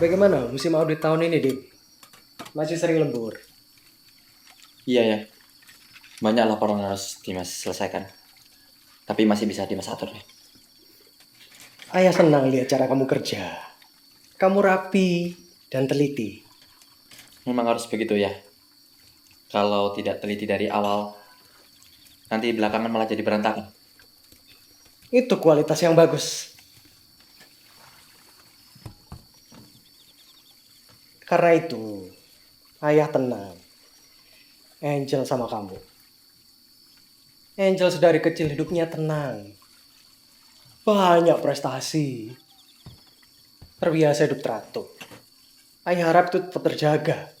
Bagaimana musim audit tahun ini, Dim? Masih sering lembur? Iya ya, banyak laporan harus Dimas selesaikan. Tapi masih bisa Dimas atur deh. Ayah senang lihat cara kamu kerja. Kamu rapi dan teliti. Memang harus begitu ya. Kalau tidak teliti dari awal, nanti belakangan malah jadi berantakan. Itu kualitas yang bagus. Karena itu, ayah tenang. Angel sama kamu. Angel sedari kecil hidupnya tenang. Banyak prestasi. Terbiasa hidup teratur. Ayah harap itu tetap terjaga.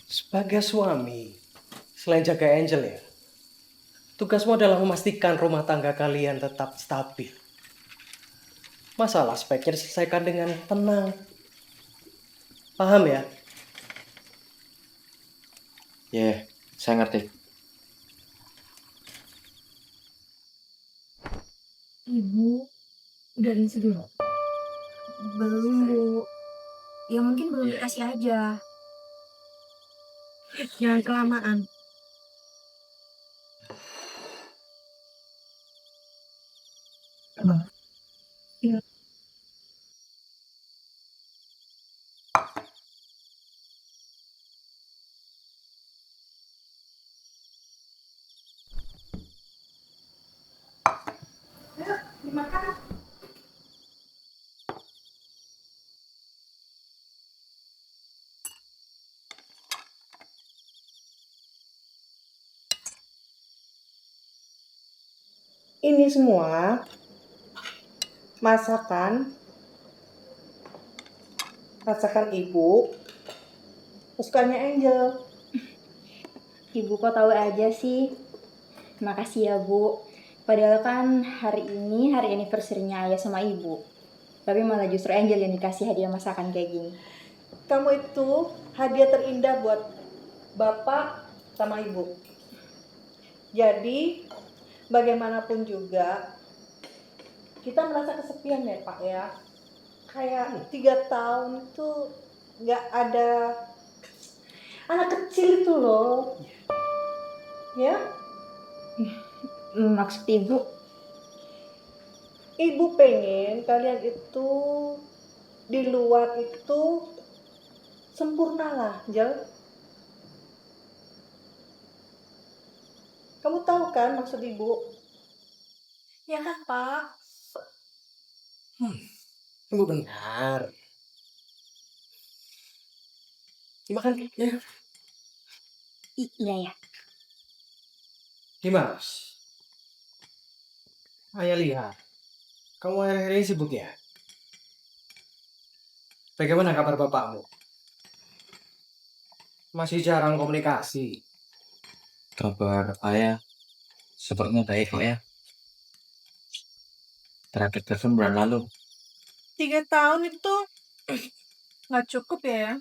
Sebagai suami, selain jaga Angel ya, tugasmu adalah memastikan rumah tangga kalian tetap stabil. Masalah speknya diselesaikan dengan tenang. Paham ya? Ya, saya ngerti. Ibu, udah rinse dulu? Belum, Bu. Ya mungkin belum dikasih aja. Jangan kelamaan. Ya. Ayo, dimakan. Ini semua masakan ibu kesukaannya Angel. Ibu kok tahu aja sih? Makasih ya, Bu. Padahal kan hari ini hari anniversary-nya ayah sama ibu. Tapi malah justru Angel yang dikasih hadiah masakan kayak gini. Kamu itu hadiah terindah buat bapak sama ibu. Jadi bagaimanapun juga kita merasa kesepian ya Pak ya. Kayak 3 tahun itu nggak ada anak kecil itu loh. Ya, Maksud ibu? ibu pengen kalian itu di luar itu sempurna lah, Jel. Kamu tahu kan maksud ibu? Ya kan, Pak? Ibu benar. Dimakan ya. Iya ya. Dimas. Ayah lihat. Kamu akhir-akhir ini sibuk ya? Bagaimana kabar bapakmu? Masih jarang komunikasi. Kabar ayah sepertinya baik kok ya. Terakhir telepon bulan lalu. 3 tahun itu nggak cukup ya.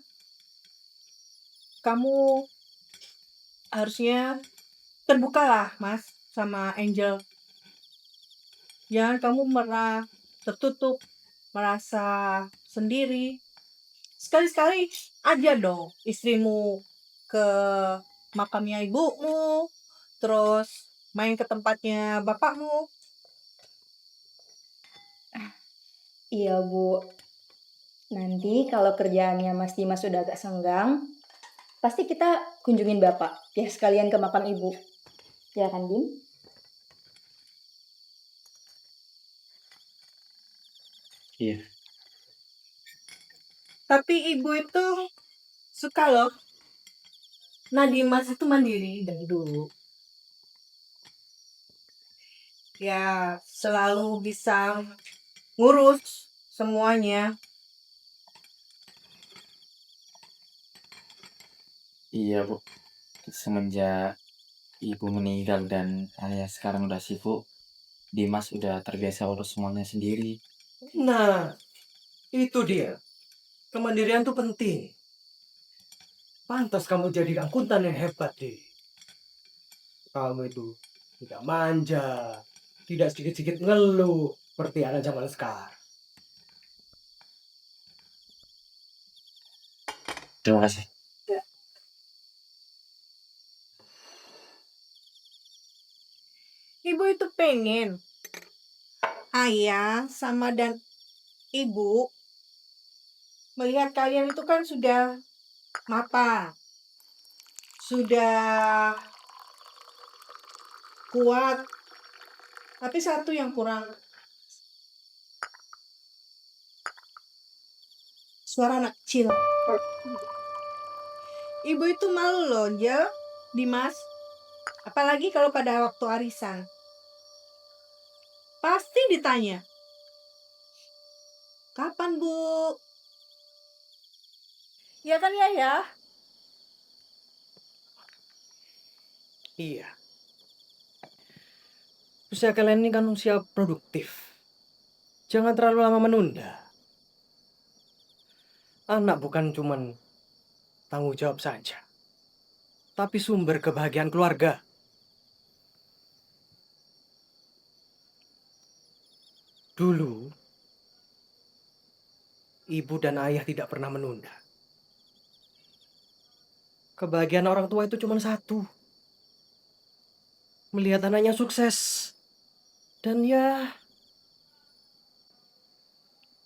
Kamu harusnya terbuka lah, Mas, sama Angel. Jangan kamu merasa tertutup, merasa sendiri. Sekali-sekali aja dong istrimu ke makamnya ibumu, terus main ke tempatnya bapakmu. Iya, Bu. Nanti kalau kerjaannya Mas Dimas sudah agak senggang, pasti kita kunjungin Bapak. Ya sekalian ke makam Ibu. Ya kan, Dim? Iya. Tapi ibu itu suka loh. Nah, Dimas itu mandiri dari dulu. Ya, selalu bisa ngurus semuanya. Iya, Bu. Semenjak ibu meninggal dan ayah sekarang udah sibuk, Dimas udah terbiasa urus semuanya sendiri. Nah, itu dia. Kemandirian itu penting. Pantas kamu jadi akuntan yang hebat deh. Kamu itu tidak manja, tidak sedikit-sedikit ngeluh seperti anak zaman sekarang. Terima kasih. Ibu itu pengen ayah sama dan ibu melihat kalian itu kan sudah mapan, sudah kuat, tapi satu yang kurang, suara anak kecil. Ibu itu malu loh, Jel, Dimas. Apalagi kalau pada waktu arisan. Pasti ditanya, kapan Bu? Ya kan ya? Iya. Usia kalian ini kan usia produktif. Jangan terlalu lama menunda. Anak bukan cuman tanggung jawab saja, tapi sumber kebahagiaan keluarga. Dulu, ibu dan ayah tidak pernah menunda. Kebahagiaan orang tua itu cuma satu. Melihat anaknya sukses. Dan ya,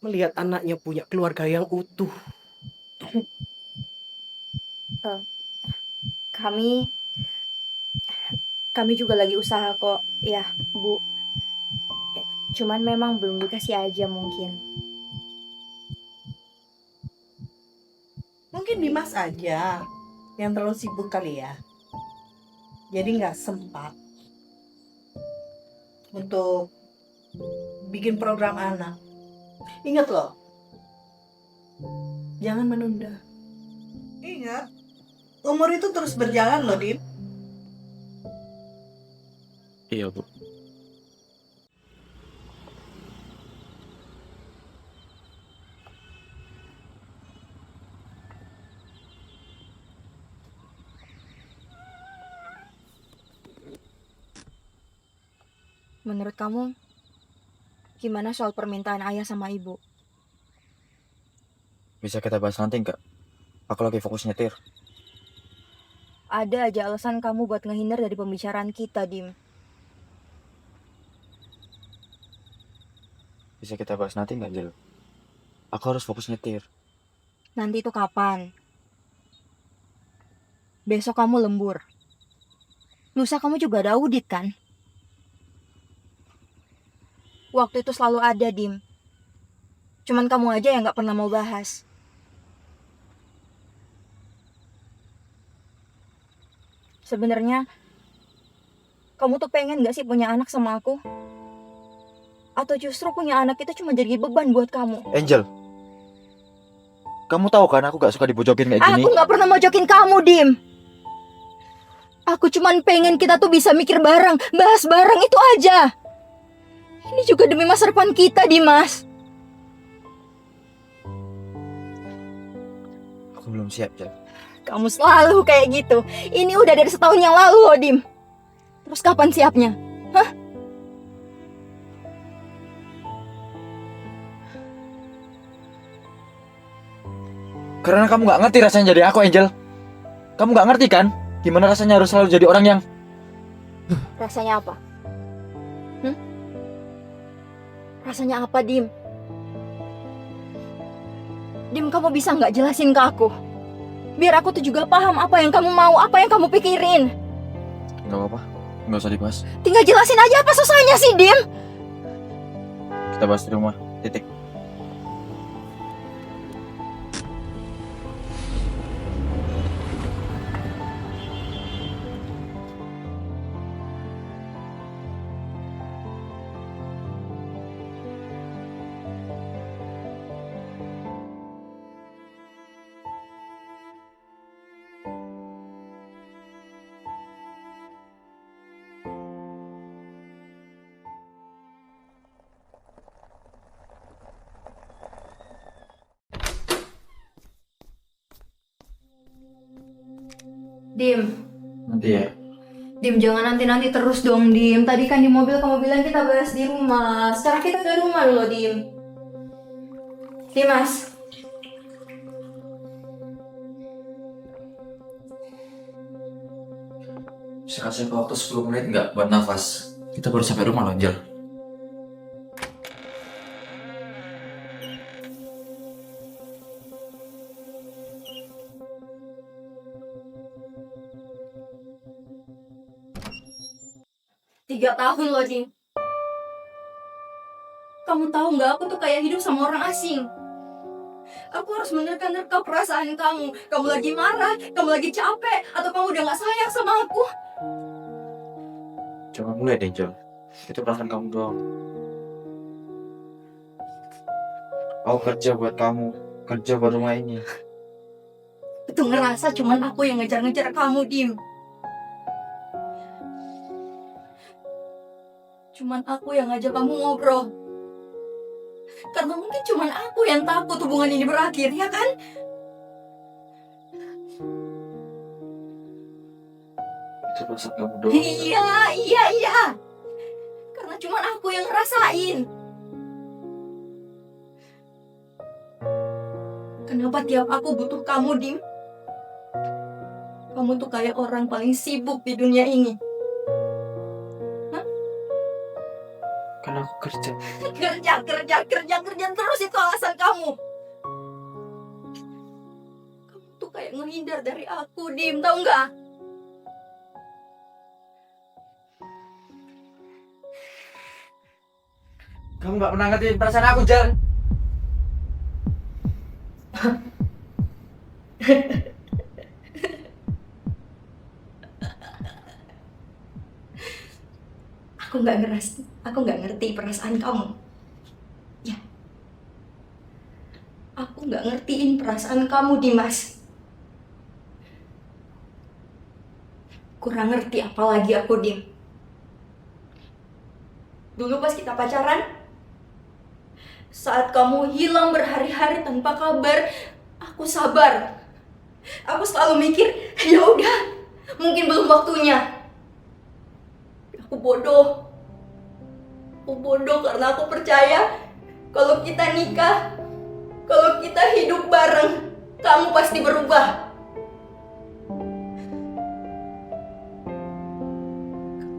melihat anaknya punya keluarga yang utuh. Kami juga lagi usaha kok, ya Bu. Ya, cuman memang belum dikasih aja mungkin. Mungkin Dimas aja yang terlalu sibuk kali ya. Jadi nggak sempat untuk bikin program anak. Ingat loh, jangan menunda. Ingat, umur itu terus berjalan loh, Dim. Iya, Bu. Menurut kamu, gimana soal permintaan ayah sama ibu? Bisa kita bahas nanti nggak? Aku lagi fokus nyetir. Ada aja alasan kamu buat ngehindar dari pembicaraan kita, Dim. Bisa kita bahas nanti nggak, Jel? Aku harus fokus nyetir. Nanti itu kapan? Besok kamu lembur. Lusa kamu juga ada audit kan? Waktu itu selalu ada, Dim. Cuman kamu aja yang gak pernah mau bahas. Sebenarnya, kamu tuh pengen gak sih punya anak sama aku? Atau justru punya anak itu cuma jadi beban buat kamu? Angel, kamu tahu kan aku gak suka dibojokin kayak gini? Aku gak pernah mojokin kamu, Dim. Aku cuman pengen kita tuh bisa mikir bareng, bahas bareng itu aja. Ini juga demi masa depan kita, Dimas. Aku belum siap, Jel. Kamu selalu kayak gitu. Ini udah dari setahun yang lalu loh, Dim. Terus kapan siapnya? Hah? Karena kamu gak ngerti rasanya jadi aku, Angel. Kamu gak ngerti kan? Gimana rasanya harus selalu jadi orang yang... Rasanya apa? Rasanya apa, Dim? Dim, kamu bisa nggak jelasin ke aku? Biar aku tuh juga paham apa yang kamu mau, apa yang kamu pikirin. Gak apa-apa, gak usah dibahas. Tinggal jelasin aja apa susahnya sih, Dim? Kita bahas di rumah, titik. Dim, Nanti ya. Dim jangan nanti-nanti terus dong, Dim. Tadi kan di mobil kamu bilang kita bahas di rumah. Sekarang kita ke rumah dulu, Dim. Dimas. Bisa kasih waktu 10 menit nggak buat nafas? Kita baru sampai rumah loh, Angel. Tiga tahun loh, Dim. Kamu tahu nggak, aku tuh kayak hidup sama orang asing. Aku harus menerka-nerka perasaan kamu. Kamu lagi marah, kamu lagi capek, atau kamu udah gak sayang sama aku. Jangan mulai deh, Angel. Itu perasaan kamu doang. Aku kerja buat kamu, kerja buat rumah ini. Itu ngerasa cuman aku yang ngejar-ngejar kamu, Dim. Cuman aku yang ngajak kamu ngobrol. Karena mungkin cuman aku yang takut hubungan ini berakhir, ya kan? Itu perasaan kamu doang. Iya. Karena cuman aku yang ngerasain. Kenapa tiap aku butuh kamu, Dim? Kamu tuh kayak orang paling sibuk di dunia ini. Karena aku kerja. Kerja terus, itu alasan kamu. Kamu tuh kayak menghindar dari aku, Dim, tau nggak? Kamu nggak pernah ngertiin perasaan aku, Jal. Aku nggak ngerti perasaan kamu. Ya, aku nggak ngertiin perasaan kamu, Dimas. Kurang ngerti apalagi aku, Dim. Dulu pas kita pacaran, saat kamu hilang berhari-hari tanpa kabar, aku sabar. Aku selalu mikir, ya udah, mungkin belum waktunya. Aku bodoh. Aku bodoh karena aku percaya kalau kita nikah, kalau kita hidup bareng, kamu pasti berubah.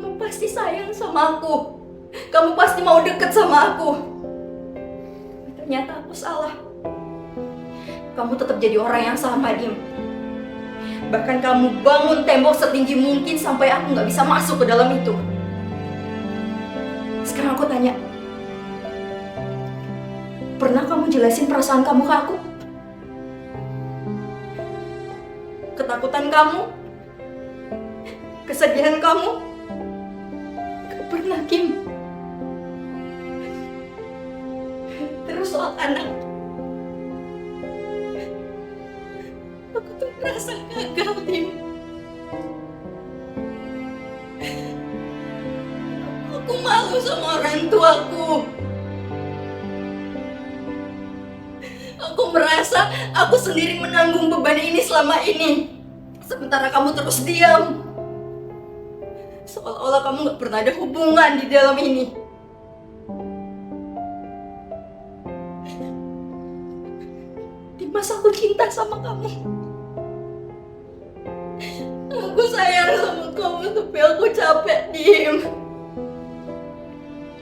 Kamu pasti sayang sama aku. Kamu pasti mau deket sama aku. Ternyata aku salah. Kamu tetap jadi orang yang sama, Dim. Bahkan kamu bangun tembok setinggi mungkin sampai aku gak bisa masuk ke dalam itu. Sekarang aku tanya, pernah kamu jelasin perasaan kamu ke aku? Ketakutan kamu? Kesedihan kamu? Gak pernah, Kim. Terus soal anak, aku tuh merasa gagal, Kim. Aku malu sama orang tuaku. Aku merasa aku sendiri menanggung beban ini selama ini. Sementara kamu terus diam. Seolah-olah kamu gak pernah ada hubungan di dalam ini. Dimas, aku cinta sama kamu. Aku sayang sama kamu, tapi aku capek, Dim.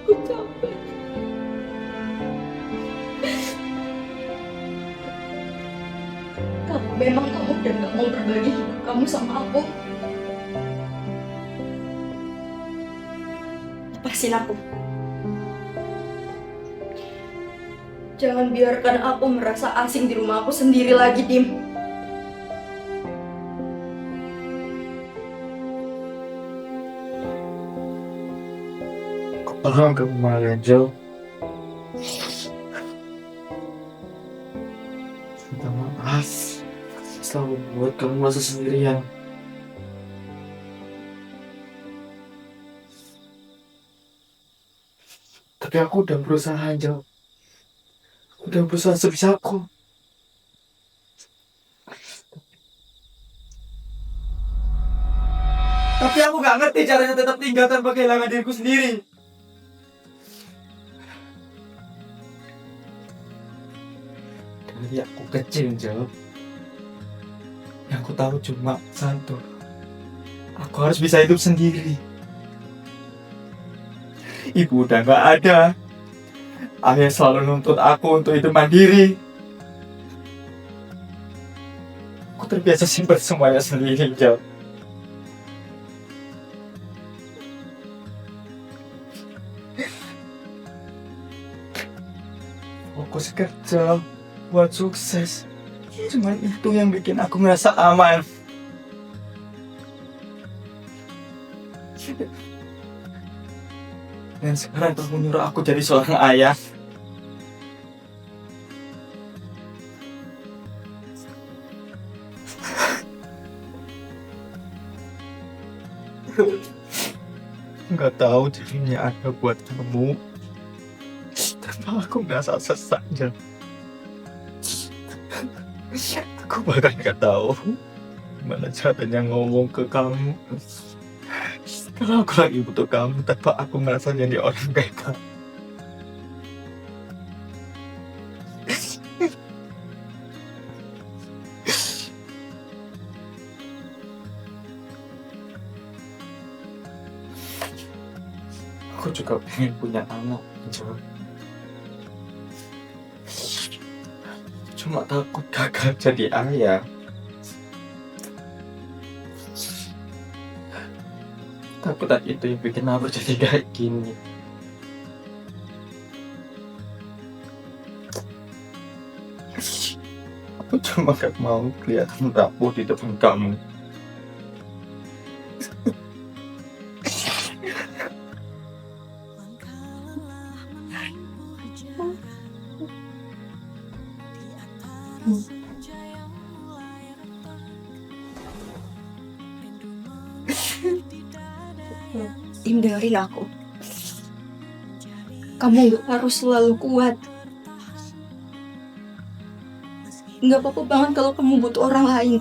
Aku capek. Kalau memang kamu udah gak mau berbagi hidup kamu sama aku, lepasin aku. Jangan biarkan aku merasa asing di rumah aku sendiri lagi, Dim. Paham kamu malah, Angel. Minta maaf. Selalu buat kamu merasa sendirian. Tapi aku udah berusaha, Angel. Udah berusaha sebisa aku. Tapi aku gak ngerti caranya tetap tinggal tanpa kehilangan diriku sendiri. Dari aku kecil, Angel, yang aku tahu cuma satu. Aku harus bisa hidup sendiri. Ibu udah gak ada. Ayah selalu nuntut aku untuk hidup mandiri. Aku terbiasa simpan semuanya sendiri, Jal. Fokus kerja buat sukses. Cuman itu yang bikin aku ngerasa aman. Dan sekarang kamu nyuruh aku jadi seorang ayah. Nggak tahu jadinya ada buat kamu. Tanpa aku ngerasa sesak, Jal. Aku bahkan nggak tahu gimana caranya ngomong ke kamu. Kalau aku lagi butuh kamu tanpa aku merasa jadi orang kayak kamu. Aku juga pengen punya anak, Jo. Cuma takut gagal jadi ayah. Takutan itu yang bikin aku jadi kayak gini. Aku cuma gak mau kelihatan rapuh di depan kamu. Hindarin aku. Kamu harus selalu kuat. Nggak apa-apa banget kalau kamu butuh orang lain.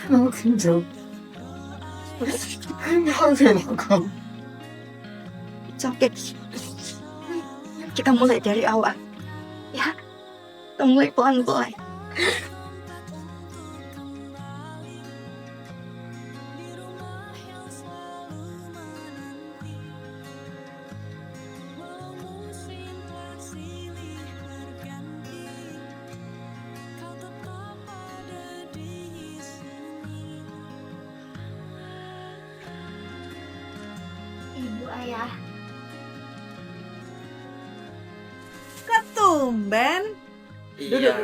Maafin Jo. Maafin aku. Sakit. Kita mulai dari awal. Ya. Kita mulai pelan-pelan. Ibu, Ayah. Ketumben. Iya,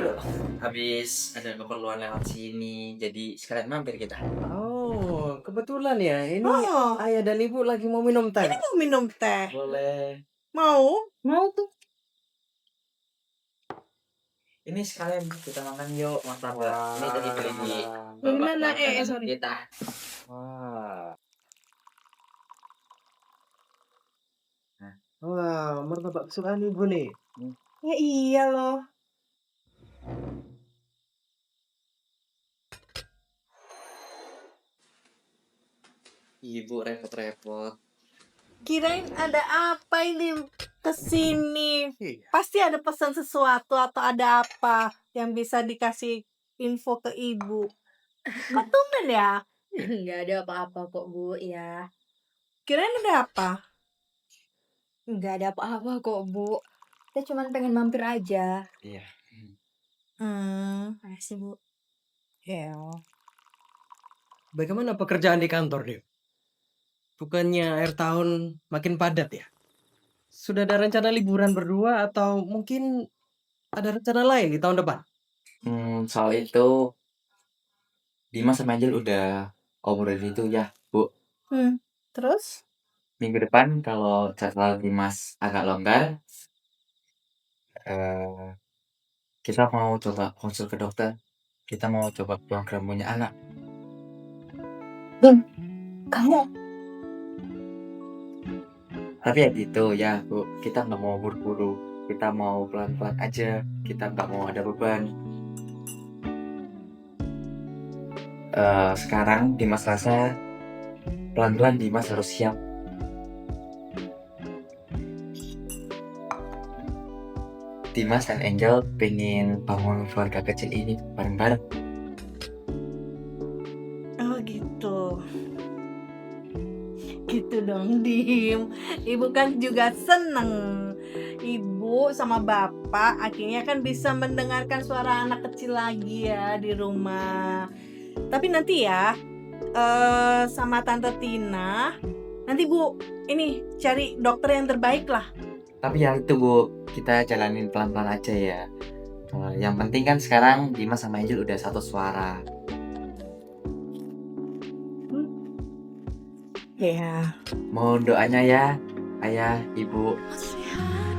habis ada keperluan lewat sini, jadi sekalian mampir kita. Oh, kebetulan ya. Ini Oh, ayah dan ibu lagi mau minum teh. ini mau minum teh. Boleh. Mau? Mau tuh. Ini sekalian kita makan yuk, martabak. Ini tadi beli di Di mana? Sorry. kita. Wah. Wah, martabak kesukaan ibu nih. Ya iya loh. Ibu repot-repot. Kirain ada apa ini kesini? Iya. Pasti ada pesan sesuatu atau ada apa yang bisa dikasih info ke ibu. Ketumben ya? Nggak ada apa-apa kok, Bu, ya. Kirain ada apa? Nggak ada apa-apa kok, Bu. Kita cuma pengen mampir aja. Iya. Makasih, Bu. Ya. Bagaimana pekerjaan di kantor, Dio? Bukannya akhir tahun makin padat ya? Sudah ada rencana liburan berdua atau mungkin ada rencana lain di tahun depan? Soal itu Dimas sama Angel udah obrolin itu ya, Bu. Terus? Minggu depan kalau jadwal Dimas agak longgar, kita mau coba konsul ke dokter. Kita mau coba program punya anak. Kamu Tapi ya gitu ya, Bu. Kita nggak mau buru-buru. Kita mau pelan-pelan aja. Kita nggak mau ada beban. Sekarang Dimas rasa pelan-pelan Dimas harus siap. Dimas dan Angel pengen bangun keluarga kecil ini bareng-bareng. Oh gitu. Gitu dong, Dim. Ibu kan juga seneng. Ibu sama bapak akhirnya kan bisa mendengarkan suara anak kecil lagi ya di rumah. Tapi nanti ya, sama Tante Tina, nanti Bu, ini cari dokter yang terbaik lah. Tapi ya itu Bu, kita jalanin pelan-pelan aja ya. Yang penting kan sekarang Dimas sama Angel udah satu suara. Ya. Mohon doanya ya, Ayah, Ibu. Sehat.